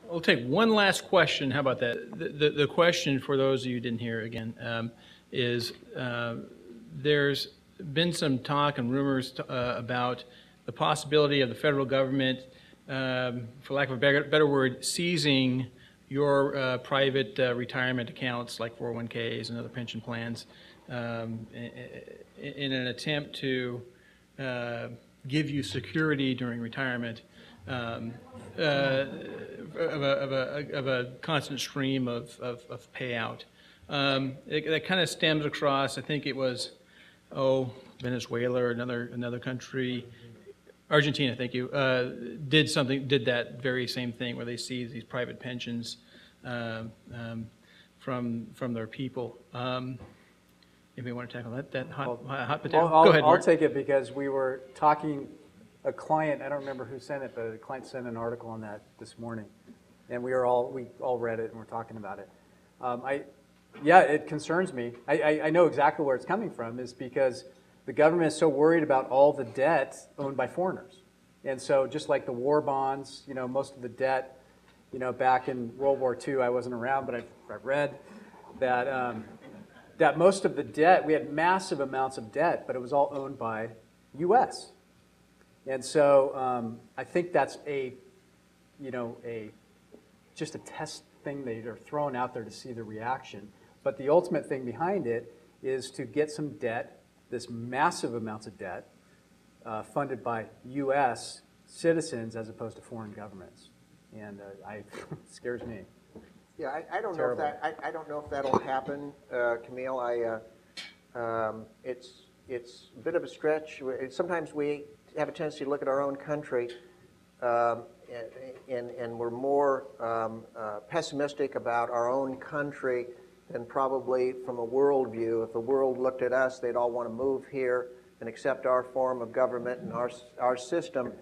We'll take one last question. How about that? The question, for those of you who didn't hear again, is there's been some talk and rumors about the possibility of the federal government, for lack of a better word, seizing your private retirement accounts like 401ks and other pension plans in an attempt to give you security during retirement. Of a constant stream of payout. That kind of stems across, I think it was, Venezuela or another country, Argentina, thank you, did that very same thing where they seized these private pensions from their people. If you want to tackle that hot potato, go ahead, Mark. I'll take it because we were talking. A client, I don't remember who sent it, but a client sent an article on that this morning, and we all read it and we're talking about it. Yeah, it concerns me. I know exactly where it's coming from, is because the government is so worried about all the debt owned by foreigners, and so just like the war bonds, most of the debt, back in World War II, I wasn't around, but I've read that that most of the debt, we had massive amounts of debt, but it was all owned by U.S. And so I think that's just a test thing they are throwing out there to see the reaction. But the ultimate thing behind it is to get some debt, this massive amounts of debt, funded by U.S. citizens as opposed to foreign governments. And it scares me. Yeah, I don't know if that. I don't know if that'll happen, Camille. It's a bit of a stretch. Sometimes we have a tendency to look at our own country, and we're more pessimistic about our own country than probably from a world view. If the world looked at us, they'd all want to move here and accept our form of government and our system.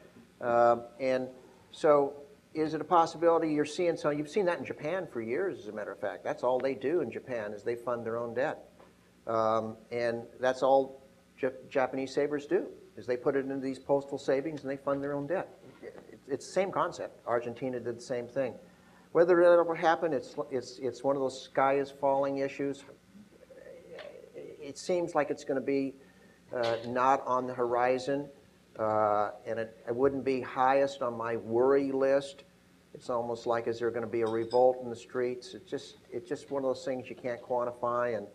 And so, is it a possibility you're seeing? So you've seen that in Japan for years, as a matter of fact. That's all they do in Japan is they fund their own debt, and that's all Japanese savers do. Is they put it into these postal savings and they fund their own debt. It's the same concept. Argentina did the same thing. Whether it'll ever happen, it's one of those sky is falling issues. It seems like it's going to be not on the horizon, and it wouldn't be highest on my worry list. It's almost like, is there going to be a revolt in the streets? It's just one of those things you can't quantify, and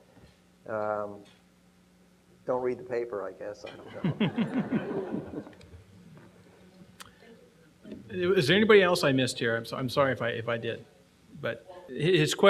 don't read the paper, I guess. I don't know. Is there anybody else I missed here? I'm sorry if I did, but his question.